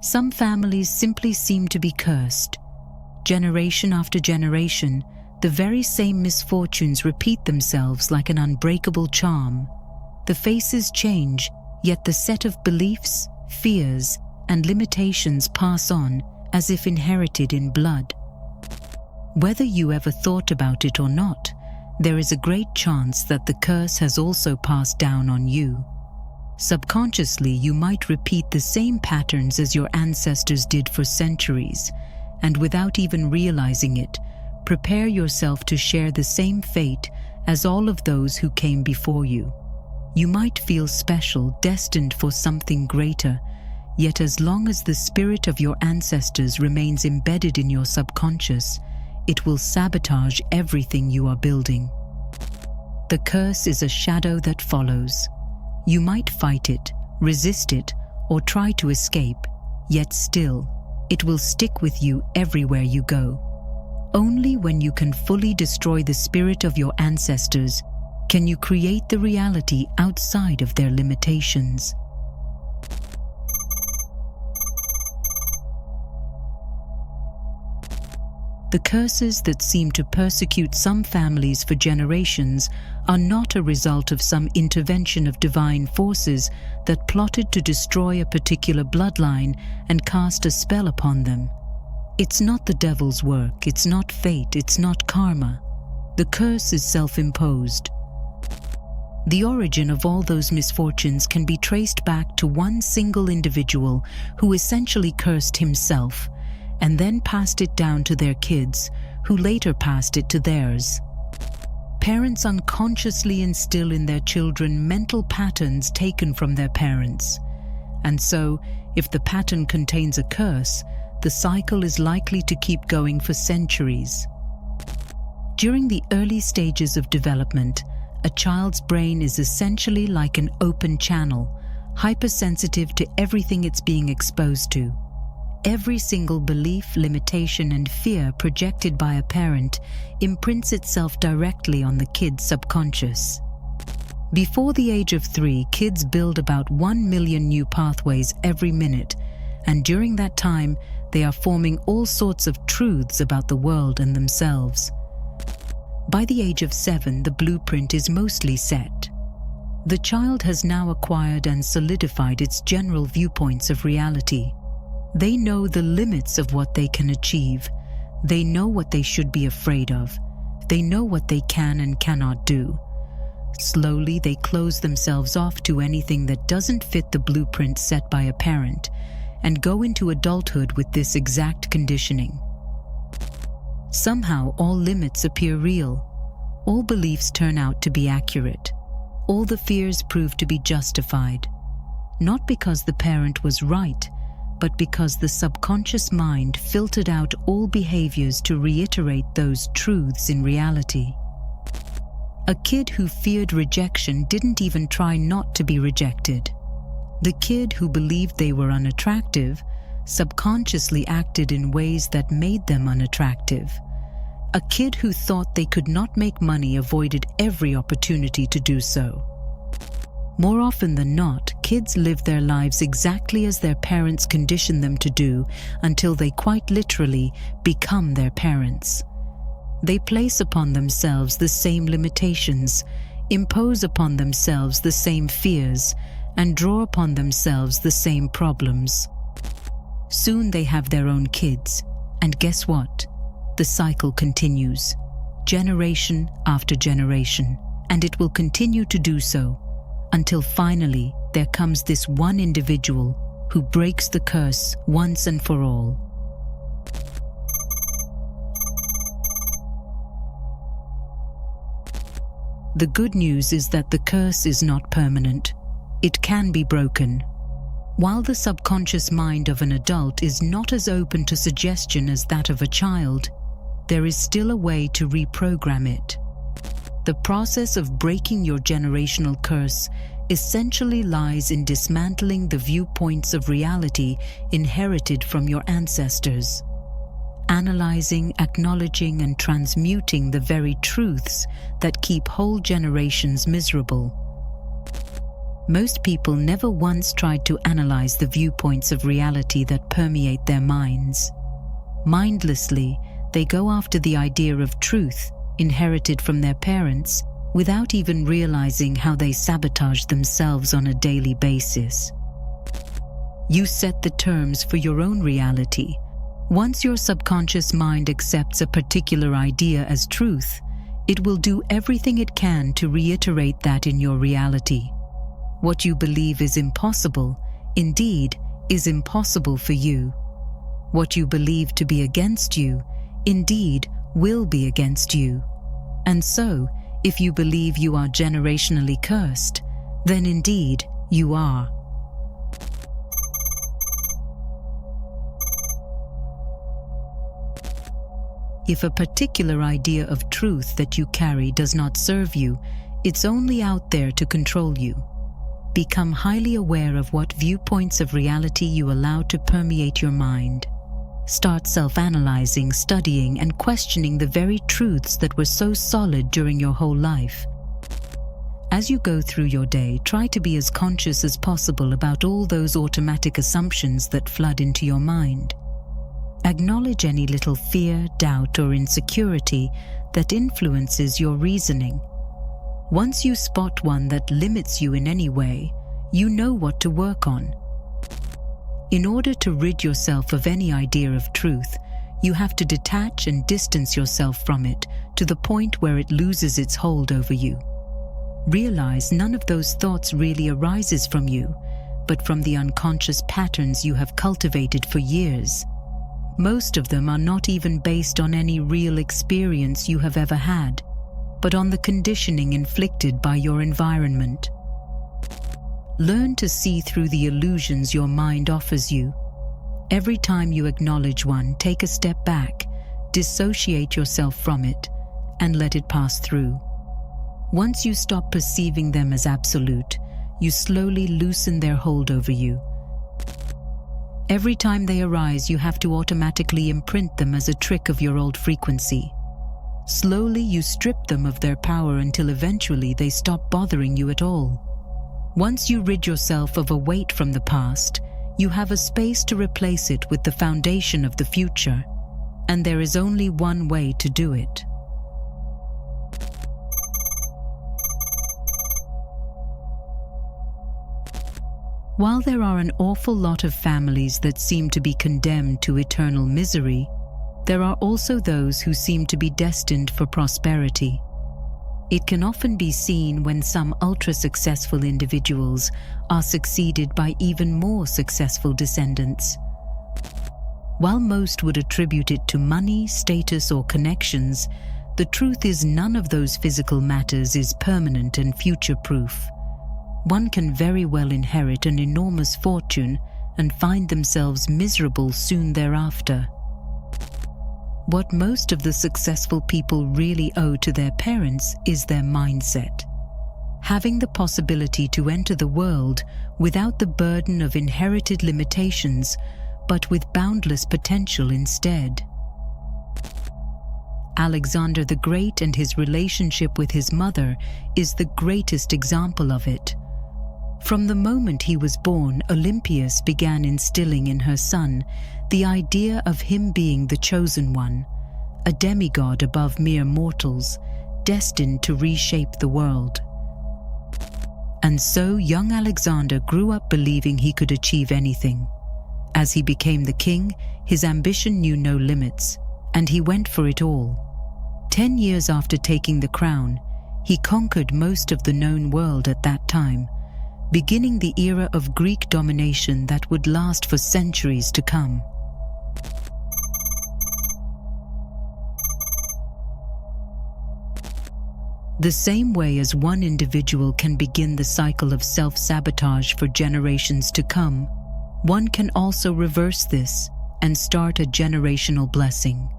Some families simply seem to be cursed. Generation after generation, the very same misfortunes repeat themselves like an unbreakable charm. The faces change, yet the set of beliefs, fears, and limitations pass on as if inherited in blood. Whether you ever thought about it or not, there is a great chance that the curse has also passed down on you. Subconsciously, you might repeat the same patterns as your ancestors did for centuries, and without even realizing it, prepare yourself to share the same fate as all of those who came before you. You might feel special, destined for something greater, yet as long as the spirit of your ancestors remains embedded in your subconscious, it will sabotage everything you are building. The curse is a shadow that follows. You might fight it, resist it, or try to escape, yet still, it will stick with you everywhere you go. Only when you can fully destroy the spirit of your ancestors can you create the reality outside of their limitations. The curses that seem to persecute some families for generations are not a result of some intervention of divine forces that plotted to destroy a particular bloodline and cast a spell upon them. It's not the devil's work, it's not fate, it's not karma. The curse is self-imposed. The origin of all those misfortunes can be traced back to one single individual who essentially cursed himself, and then passed it down to their kids, who later passed it to theirs. Parents unconsciously instill in their children mental patterns taken from their parents. And so, if the pattern contains a curse, the cycle is likely to keep going for centuries. During the early stages of development, a child's brain is essentially like an open channel, hypersensitive to everything it's being exposed to. Every single belief, limitation, and fear projected by a parent imprints itself directly on the kid's subconscious. Before the age of 3, kids build about 1 million new pathways every minute, and during that time, they are forming all sorts of truths about the world and themselves. By the age of 7, the blueprint is mostly set. The child has now acquired and solidified its general viewpoints of reality. They know the limits of what they can achieve. They know what they should be afraid of. They know what they can and cannot do. Slowly, they close themselves off to anything that doesn't fit the blueprint set by a parent, and go into adulthood with this exact conditioning. Somehow, all limits appear real. All beliefs turn out to be accurate. All the fears prove to be justified. Not because the parent was right, but because the subconscious mind filtered out all behaviors to reiterate those truths in reality. A kid who feared rejection didn't even try not to be rejected. The kid who believed they were unattractive subconsciously acted in ways that made them unattractive. A kid who thought they could not make money avoided every opportunity to do so. More often than not, kids live their lives exactly as their parents condition them to do until they quite literally become their parents. They place upon themselves the same limitations, impose upon themselves the same fears, and draw upon themselves the same problems. Soon they have their own kids, and guess what? The cycle continues, generation after generation, and it will continue to do so, until finally there comes this one individual who breaks the curse once and for all. The good news is that the curse is not permanent. It can be broken. While the subconscious mind of an adult is not as open to suggestion as that of a child, there is still a way to reprogram it. The process of breaking your generational curse essentially lies in dismantling the viewpoints of reality inherited from your ancestors, analyzing, acknowledging, and transmuting the very truths that keep whole generations miserable. Most people never once tried to analyze the viewpoints of reality that permeate their minds. Mindlessly, they go after the idea of truth inherited from their parents without even realizing how they sabotage themselves on a daily basis. You set the terms for your own reality. Once your subconscious mind accepts a particular idea as truth, it will do everything it can to reiterate that in your reality. What you believe is impossible, indeed, is impossible for you. What you believe to be against you, indeed, will be against you. And so, if you believe you are generationally cursed, then indeed you are. If a particular idea of truth that you carry does not serve you, it's only out there to control you. Become highly aware of what viewpoints of reality you allow to permeate your mind. Start self-analyzing, studying, and questioning the very truths that were so solid during your whole life. As you go through your day, try to be as conscious as possible about all those automatic assumptions that flood into your mind. Acknowledge any little fear, doubt, or insecurity that influences your reasoning. Once you spot one that limits you in any way, you know what to work on. In order to rid yourself of any idea of truth, you have to detach and distance yourself from it to the point where it loses its hold over you. Realize none of those thoughts really arises from you, but from the unconscious patterns you have cultivated for years. Most of them are not even based on any real experience you have ever had, but on the conditioning inflicted by your environment. Learn to see through the illusions your mind offers you. Every time you acknowledge one, take a step back, dissociate yourself from it, and let it pass through. Once you stop perceiving them as absolute, you slowly loosen their hold over you. Every time they arise, you have to automatically imprint them as a trick of your old frequency. Slowly, you strip them of their power until eventually they stop bothering you at all. Once you rid yourself of a weight from the past, you have a space to replace it with the foundation of the future, and there is only one way to do it. While there are an awful lot of families that seem to be condemned to eternal misery, there are also those who seem to be destined for prosperity. It can often be seen when some ultra-successful individuals are succeeded by even more successful descendants. While most would attribute it to money, status, or connections, the truth is none of those physical matters is permanent and future-proof. One can very well inherit an enormous fortune and find themselves miserable soon thereafter. What most of the successful people really owe to their parents is their mindset. Having the possibility to enter the world without the burden of inherited limitations, but with boundless potential instead. Alexander the Great and his relationship with his mother is the greatest example of it. From the moment he was born, Olympias began instilling in her son the idea of him being the chosen one, a demigod above mere mortals, destined to reshape the world. And so young Alexander grew up believing he could achieve anything. As he became the king, his ambition knew no limits, and he went for it all. 10 years after taking the crown, he conquered most of the known world at that time, beginning the era of Greek domination that would last for centuries to come. The same way as one individual can begin the cycle of self-sabotage for generations to come, one can also reverse this and start a generational blessing,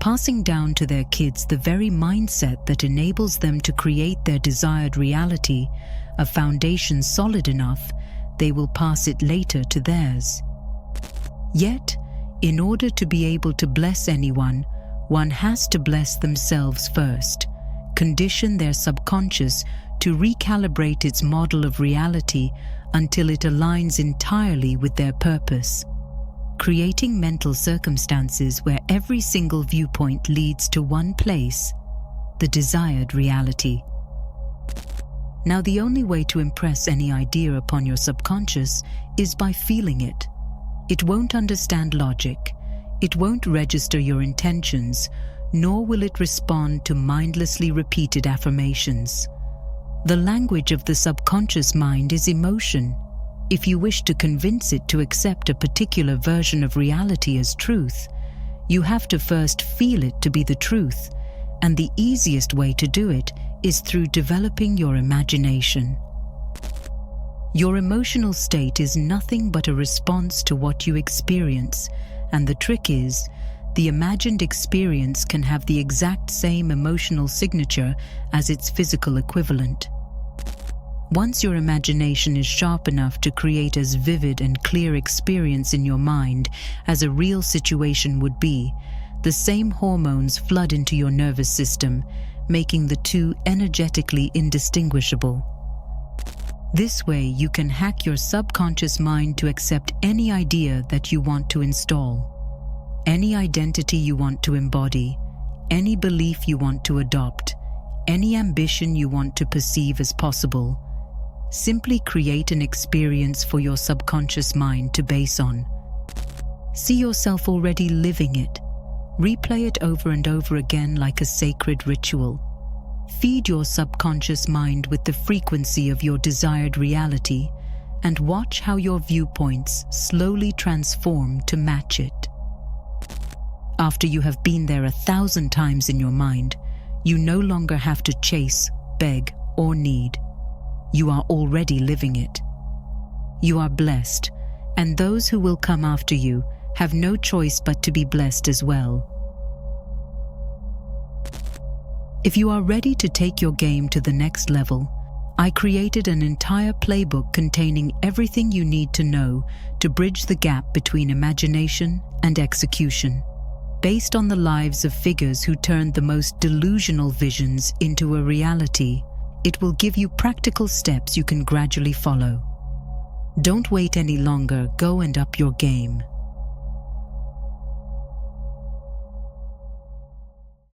passing down to their kids the very mindset that enables them to create their desired reality, a foundation solid enough they will pass it later to theirs. Yet, in order to be able to bless anyone, one has to bless themselves first, condition their subconscious to recalibrate its model of reality until it aligns entirely with their purpose, creating mental circumstances where every single viewpoint leads to one place, the desired reality. Now, the only way to impress any idea upon your subconscious is by feeling it. It won't understand logic, it won't register your intentions, nor will it respond to mindlessly repeated affirmations. The language of the subconscious mind is emotion. If you wish to convince it to accept a particular version of reality as truth, you have to first feel it to be the truth, and the easiest way to do it is through developing your imagination. Your emotional state is nothing but a response to what you experience, and the trick is, the imagined experience can have the exact same emotional signature as its physical equivalent. Once your imagination is sharp enough to create as vivid and clear experience in your mind as a real situation would be, the same hormones flood into your nervous system, making the two energetically indistinguishable. This way, you can hack your subconscious mind to accept any idea that you want to install, any identity you want to embody, any belief you want to adopt, any ambition you want to perceive as possible. Simply create an experience for your subconscious mind to base on. See yourself already living it. Replay it over and over again like a sacred ritual. Feed your subconscious mind with the frequency of your desired reality and watch how your viewpoints slowly transform to match it. After you have been there 1,000 times in your mind, you no longer have to chase, beg, or need. You are already living it. You are blessed, and those who will come after you have no choice but to be blessed as well. If you are ready to take your game to the next level, I created an entire playbook containing everything you need to know to bridge the gap between imagination and execution. Based on the lives of figures who turned the most delusional visions into a reality, it will give you practical steps you can gradually follow. Don't wait any longer, go and up your game.